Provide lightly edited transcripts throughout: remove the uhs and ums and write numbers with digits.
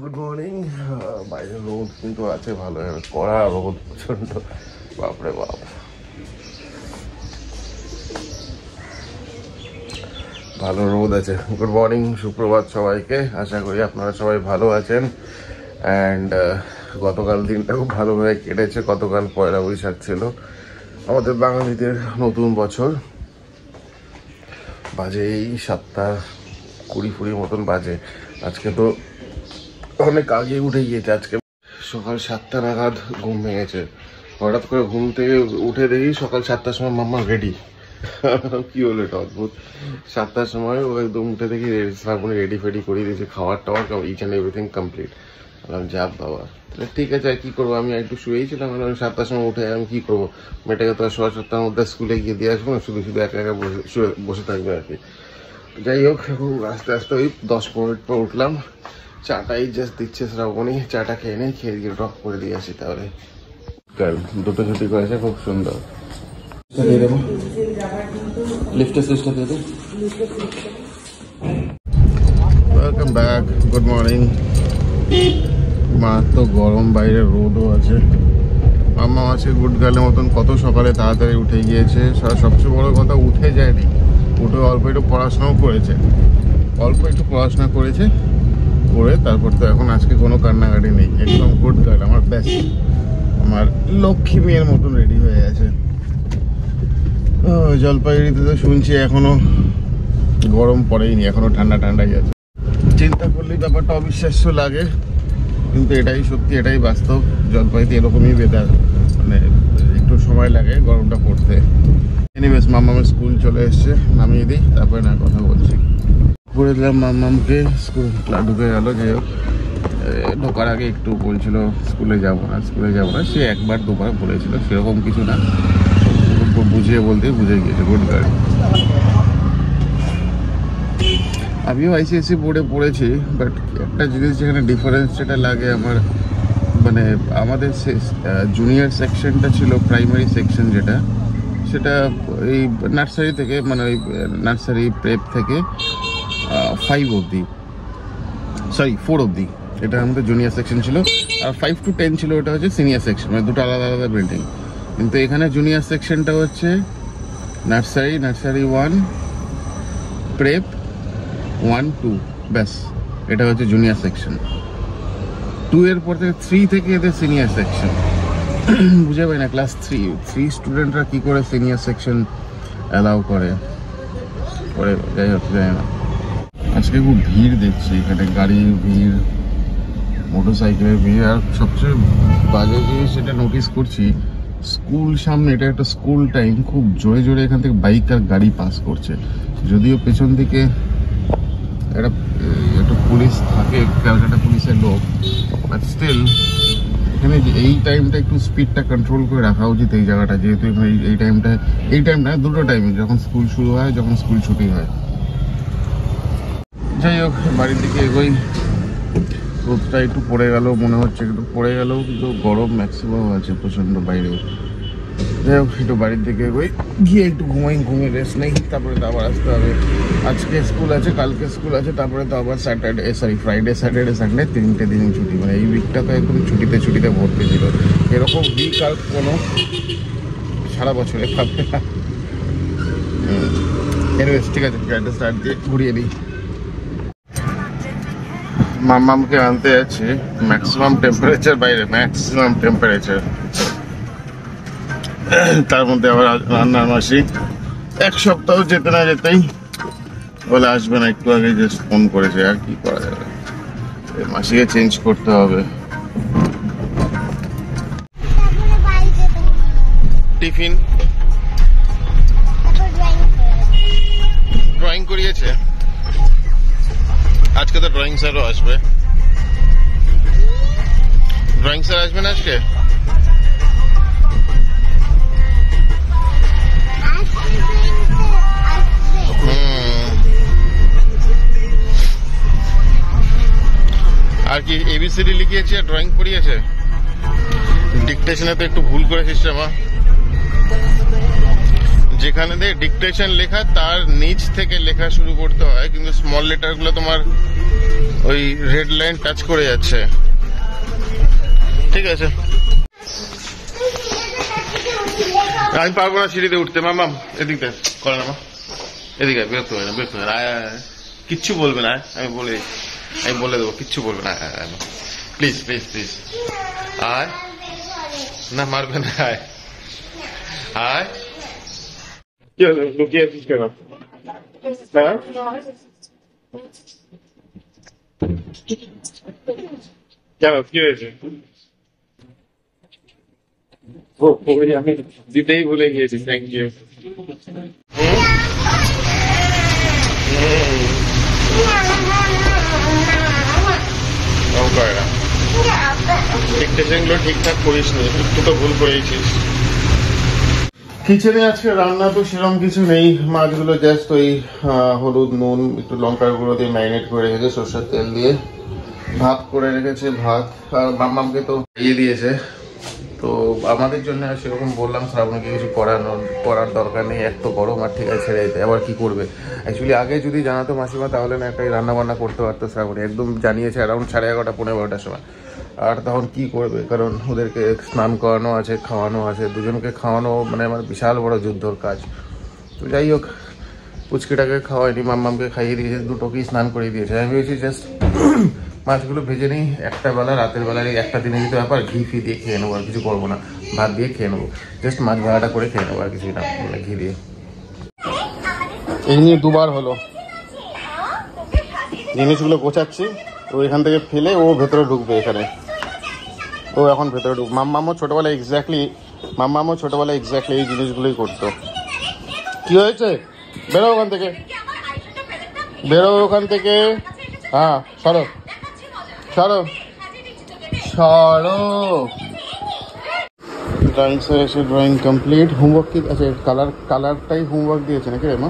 Good morning. বাইরে রোদ কিন্তু আছে, ভালো কড়া রোদ, প্রচন্ড, বাপরে বাপ। ভালো রোদ আছে। গুড মর্নিং, সুপ্রভাত সবাইকে। আশা করি আপনারা সবাই ভালো আছেন। অ্যান্ড গতকাল দিনটা খুব ভালোভাবে কেটেছে। গতকাল পয়লা বৈশাখ ছিল, আমাদের বাঙালিদের নতুন বছর। বাজে এই 7:20 মতন বাজে। আজকে তো অনেক আগে উঠে গিয়েছে। আজকে সকাল 7টা নাগাদ ঘুম ভেঙেছে। হঠাৎ করে ঘুম থেকে উঠে দেখি সকাল 7টার সময় মাম্মা রেডি। কি হলো এটা অদ্ভুত। 7টার সময় ও একদম উঠে দেখি শ্রাবণী রেডি ফেডি করিয়ে দিয়েছে, খাওয়ার টাওয়ার ইচ অ্যান্ড এভরিথিং কমপ্লিট। বললাম যাব বাবা, ঠিক আছে আর কি করবো। আমি একটু শুয়েছিলাম, 7টার সময় উঠে আমি কি করবো, মেয়েটাকে তো 7:15টার মধ্যে স্কুলে গিয়ে দিয়ে আসবো না, শুধু শুধু একা একা বসে থাকবে আর কি। যাই হোক, আস্তে আস্তে ওই 10-15 মিনিট পর উঠলাম। চাটাই জাস্ট দিচ্ছে শ্রাবণী, চাটা খেয়ে নেই, খেয়ে গিয়ে ড্রপ করে দিয়ে আসি। তাহলে দুটো ছুটি করেছে, খুব সুন্দর। দিয়ে দেবো লিফটের সুইচটা দিয়ে দেবো। Welcome back, good morning. মার তো গরম, বাইরে রোদও আছে। মাম্মা আছে গুড গার্লের মতন, কত সকালে তাড়াতাড়ি উঠে গিয়েছে। সবচেয়ে বড় কথা, উঠে যায়নি, উঠে অল্প একটু পড়াশোনাও করেছে। করে তারপর তো এখন আজকে কোনো কান্নাকাটি নেই, একদম গুড গার্ল। আমার বেস্ট, আমার লক্ষ্মী মেয়ের মতন রেডি হয়ে আছে। জলপাইগুড়িতে তো শুনছি এখনো গরম পড়েইনি, এখনো ঠান্ডাই আছে। চিন্তা করলেই ব্যাপারটা অবিশ্বাস্য লাগে, কিন্তু এটাই সত্যি, এটাই বাস্তব। জলপাইতে এরকমই ওয়েদার, মানে একটু সময় লাগে গরমটা পড়তে। এনিওয়েজ, মাম্মামের স্কুল চলে এসছে, নামিয়ে দিই, তারপরে না কথা বলছি। করে দিলাম মাম্মামকে, স্কুল ঢুকে গেল। যাই হোক, ঢোকার আগে একটু বলছিল স্কুলে যাব না। সে একবার দুবার বলেছিল, সেরকম কিছু না, বুঝিয়ে বুঝে গিয়েছে। Good girl. আমিও আইসিএসসি বোর্ডে পড়েছি, বাট একটা জিনিস যেখানে ডিফারেন্স যেটা লাগে আমার, মানে আমাদের জুনিয়র সেকশনটা ছিল প্রাইমারি সেকশন, সেটা এই নার্সারি থেকে, মানে ওই নার্সারি প্রেপ থেকে 4 অবধি এটা আমাদের জুনিয়র সেকশন ছিল। আর 5 to 10 ছিল, ওটা হচ্ছে সিনিয়র সেকশন, মানে দুটো আলাদা আলাদা বিল্ডিং। কিন্তু এখানে জুনিয়র সেকশনটা হচ্ছে নার্সারি 1, প্রেপ 1-2, ব্যাস, এটা হচ্ছে জুনিয়র সেকশন। 2 এর পর থেকে 3 থেকে এদের সিনিয়র সেকশন। বুঝে পাই না, ক্লাস 3 স্টুডেন্টরা কি করে সিনিয়র সেকশন অ্যালাউ করে। যাই হোক, যাই না। আজকে খুব ভিড় দেখছি এখানে, গাড়ির ভিড়, মোটরসাইকেলের ভিড়। আর সবচেয়ে বাজে জিনিস যেটা নোটিস করছি, স্কুল সামনে, এটা একটা স্কুল টাইম, খুব জোরে জোরে এখান থেকে বাইক আর গাড়ি পাস করছে। যদিও পেছন দিকে একটা পুলিশ থাকে, ক্যালকাটা পুলিশের লোক, বাট স্টিল এখানে এই টাইমটা একটু স্পিডটা কন্ট্রোল করে রাখা উচিত এই জায়গাটা। যেহেতু এই টাইম না, দুটো টাইমে, যখন স্কুল শুরু হয়, যখন স্কুল ছুটি হয়। যাই হোক, বাড়ির দিকে এগোই। রোদটা একটু পড়ে গেল মনে হচ্ছে, একটু পড়ে গেলেও কিন্তু গরম ম্যাক্সিমাম আছে প্রচণ্ড বাইরে। যাই হোক, একটু বাড়ির দিকে এগোই, গিয়ে একটু ঘুমিয়ে রেস্ট নেই, তারপরে তো আবার আসতে হবে। আজকে স্কুল আছে, কালকে স্কুল আছে, তারপরে তো আবার ফ্রাইডে, স্যাটারডে, সানডে 3টে দিন ছুটি। মানে এই উইকটা তো একদম ছুটিতে ভর্তি ছিল। এরকম উইক আর কোনো সারা বছরে পাবে না। এনিওয়েজ, ঠিক আছে, গাড়িটা স্টার্ট দিয়ে ঘুরিয়ে দিই। মাম্মামকে আনতে যাচ্ছি। ম্যাক্সিমাম টেম্পারেচার বাইরে, তার মধ্যে আবার রান্নার মাসি 1 সপ্তাহ যেতে না যেতেই বলে আসবে না। একটু আগে জাস্ট ফোন করেছে, আর কি করা যাবে, মাসিকে চেঞ্জ করতে হবে। টিফিন ড্রয়িং করিয়েছে আজকে, তো ড্রয়িং স্যারও আসবে। ড্রয়িং স্যার আসবেন আজকে। আর কি এবিসিডি লিখিয়েছে, ড্রয়িং করিয়েছে। ডিকটেশনে তো একটু ভুল করেছিস রে মা। যেখানে দিয়ে ডিকটেশন লেখা তার নিচ থেকে লেখা শুরু করতে হয়, কিন্তু স্মল লেটার গুলো তোমার ওই রেড লাইন টাচ করে যাচ্ছে। ঠিক আছে, আমি পারবো না সিঁড়িতে উঠতে। মামাম এদিকটা করে না, মা এদিকে বিরক্ত হয় না, বিরক্ত হয় না। কিচ্ছু বলবে না, আমি বলে দেবো, কিচ্ছু বলবে না। প্লিজ প্লিজ প্লিজ আয় না, মারবে না। আয় আয়, কি হলো, লুকিয়ে আছিস কেন? কেন, কি হয়েছে? আমি দিতেই ভুলে গিয়েছি, থ্যাংক ইউ। ঠিকঠাক করিস নি, একটু তো ভুল করেছিস। কিচেনে আজকে রান্না তো সেরকম কিছু নেই। মাছগুলো জাস্ট ওই হলুদ নুন একটু লঙ্কার গুঁড়ো দিয়ে ম্যারিনেট করে রেখেছে, সর্ষের তেল দিয়ে। ভাত করে রেখেছে, ভাত আর মাম্মামকে তো দিয়ে দিয়েছে। তো আমাদের জন্য সেরকম বললাম শ্রাবণকে কিছু করার দরকার নেই, এত গরম, আর ঠিক আছে ছেড়ে যেতে, আবার কি করবে। অ্যাকচুয়ালি আগে যদি জানাতো মাসিমা, তাহলে না একটা রান্না বান্না করতে পারতো শ্রাবণী। একদম জানিয়েছে অ্যারাউন্ড 11:30 15:30 সময়। আর তখন কি করবে, কারণ ওদেরকে স্নান করানো আছে, খাওয়ানো আছে, দুজনকে খাওয়ানো মানে আমার বিশাল বড় যুদ্ধর কাজ। তো যাই হোক, পুচকিটাকে খাওয়াইনি, মাম্মামকে খাইয়ে দিয়েছে, দুটোকেই স্নান করিয়ে দিয়েছে। আমি ভেবেছি জাস্ট মাছগুলো ভেজে নিই, একটা বেলা রাতের বেলার এই একটা দিনের ভিতরে ব্যাপার, ঘি ফি দিয়ে খেয়ে নেবো, আর কিছু করবো না, ভাত দিয়ে খেয়ে নেবো, জাস্ট মাছ ভাড়াটা করে খেয়ে নেবো, আর কিছু না, ঘি দিয়ে। এই নিয়ে দুবার হলো, জিনিসগুলো গোছাচ্ছি, ও এখান থেকে ফেলে ও ভেতরে ঢুকবে এখানে, ও এখন ভেতরে ঢুক। মাম্মামও ছোটবেলায় এক্স্যাক্টলি এই জিনিসগুলোই করতো। কি হয়েছে, বেরো ওখান থেকে, বেরো ওখান থেকে। হ্যাঁ সরো সরো সরো। ড্রয়িং স্যার এসে ড্রয়িং কমপ্লিট। হোমওয়ার্ক কি আছে? কালারটাই হোমওয়ার্ক দিয়েছে নাকি রে মা?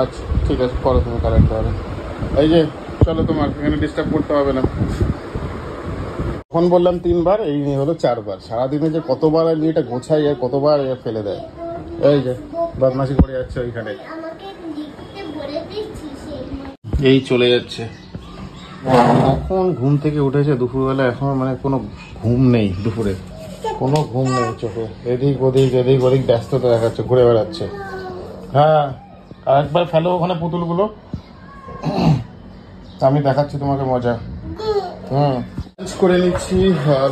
আচ্ছা ঠিক আছে, করো তুমি কালারটা। এই যে চলো, তোমার এখানে ডিস্টার্ব করতে হবে না। তখন বললাম 3 বার, এই নিয়ে হলো 4 বার। সারাদিনে যে কতবার আমি এটা গোছাই আর কতবার ফেলে দেয়। এই যে বদমাশি করে যাচ্ছে ওইখানে, এই চলে যাচ্ছে। এখন ঘুম থেকে উঠেছে দুপুরবেলা, এখন মানে কোনো ঘুম নেই, দুপুরে কোনো ঘুম নেই চোখে, এদিক ওদিক ব্যস্ততা দেখাচ্ছে, ঘুরে বেড়াচ্ছে। হ্যাঁ, আর একবার ফেলো ওখানে পুতুলগুলো, আমি দেখাচ্ছি তোমাকে মজা। লাঞ্চ করে নিচ্ছি,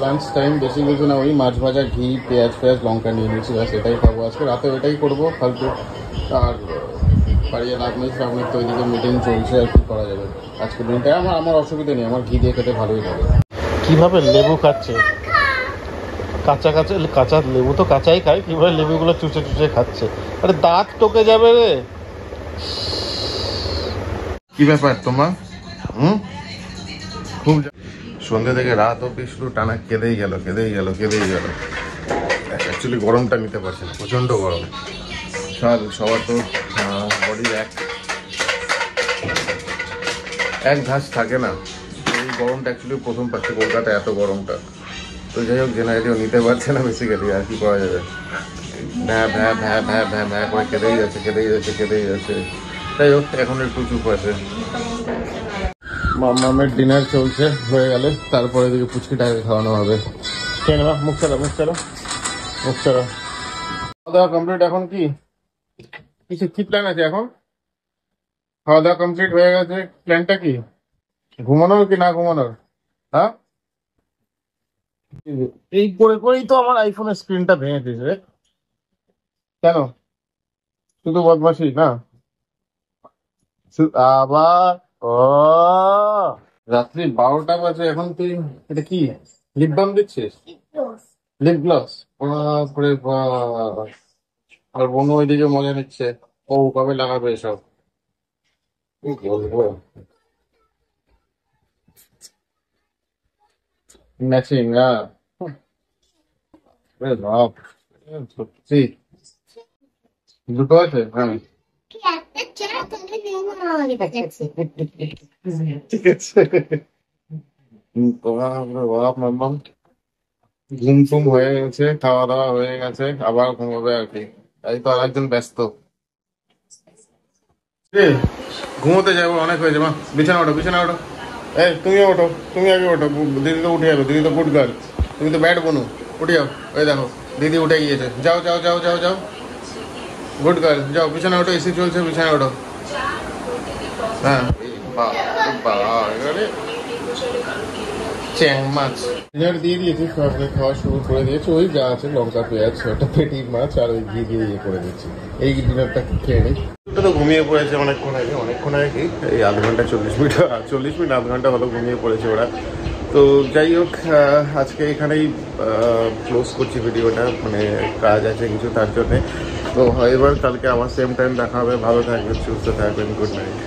লাঞ্চ টাইম, বেশি কিছু না, ওই মাছ ভাজা, ঘি, পেঁয়াজ লঙ্কা নিয়ে নিচ্ছি, ব্যাস এটাই খাবো আজকে রাতে, ওইটাই করবো ফালতু। আর বাড়িয়ে লাভ নেই, শ্রাবণের তো ওইদিকে মিটিং চলছে, আর কি করা যাবে। আজকের দিনটাই আমার অসুবিধা নেই, আমার ঘি দিয়ে খেতে ভালোই লাগে। কিভাবে লেবু খাচ্ছে, কাঁচা লেবু তো কাঁচাই খায়, কিভাবে লেবুগুলো চুচে খাচ্ছে, আরে দাঁত টোকে যাবে রে। কি ব্যাপার তোমার? খুব সন্ধ্যে থেকে রাত অব্দি শুধু টানা কেঁদেই গেল। অ্যাকচুয়ালি গরমটা নিতে পারছে না, প্রচন্ড গরম। সবার তো বডির এক ঘাস থাকে না, এই গরমটা অ্যাকচুয়ালি প্রথম পাচ্ছে কলকাতায়, এত গরমটা। তো যাই হোক, জেনারেলিও নিতে পারছে না বেসিক্যালি, আর কি করা যাবে। ভ্যা করে কেঁদেই যাচ্ছে। যাই হোক, এখন একটু চুপ আছে। মামের ডিনার চলছে, হয়ে গেলে তারপরে এদিকে পুচকিটাকে খাওয়ানো হবে। মুখ চলো। খাওয়া দাওয়া কমপ্লিট। এখন কি প্ল্যান আছে এখন? খাওয়া দাওয়া কমপ্লিট হয়ে গেছে, প্ল্যানটা কি? ঘুমানোর কি না ঘুমানোর? হ্যাঁ, এই করেই তো আমার আইফোনের স্ক্রিনটা ভেঙে দিয়েছে। কেন? শুধু বদমাশি না আবার? ও, রাত্রি 12টা বাজে, এখন তুই এটা কি লিপ বাম দিচ্ছিস? Lip gloss? বাপরে বাপ। আর বোনও ওইদিকে মজা নিচ্ছে, ও কবে লাগাবে এসব, কি বলবো। ম্যাচিং, বাপ, সত্যি দুটো আছে। হ্যাঁ ঠিক আছে। বাপ মাম্মাম ঘুম টুম হয়ে গেছে, খাওয়া দাওয়া হয়ে গেছে, আবার ঘুমাবে আর কি। এই তো আর একজন ব্যস্ত। এ, ঘুমোতে যাবো, অনেক হয়েছে মা। বিছানা ওঠো, বিছানা ওঠো। এই তুমিও ওঠো, তুমি আগে ওঠো। দিদি তো উঠে যাবে, দিদি তো গুড গার্ল। তুমি তো ব্যাড বনু। উঠে যাও। এই দেখো, দিদি উঠে গিয়েছে। যাও যাও যাও যাও যাও। গুড গার্ল, যাও বিছানা ওঠো, এসি চলছে, বিছানা ওঠো। হ্যাঁ। বাবা এবারে চ্যাং মাছ ডিনার দিয়ে দিয়েছি, সবাইকে খাওয়া শুরু করে দিয়েছি। ওই যা আছে লঙ্কা পেঁয়াজ, ওটা পেটি মাছ আর ওই ঘি দিয়ে ইয়ে করে দিচ্ছি। এই ডিনারটা খেয়ে নিই। ওটা তো ঘুমিয়ে পড়েছে অনেকক্ষণ আগে কি এই আধ ঘন্টা 40 মিনিট, 40 মিনিট আধ ঘন্টা হলো ঘুমিয়ে পড়েছে ওরা। তো যাই হোক, আজকে এখানেই ক্লোজ করছি ভিডিওটা, মানে কাজ আছে কিছু তার জন্যে। তো এবার কালকে আবার সেম টাইম দেখা হবে। ভালো থাকবেন, সুস্থ থাকবেন, গুড নাইট।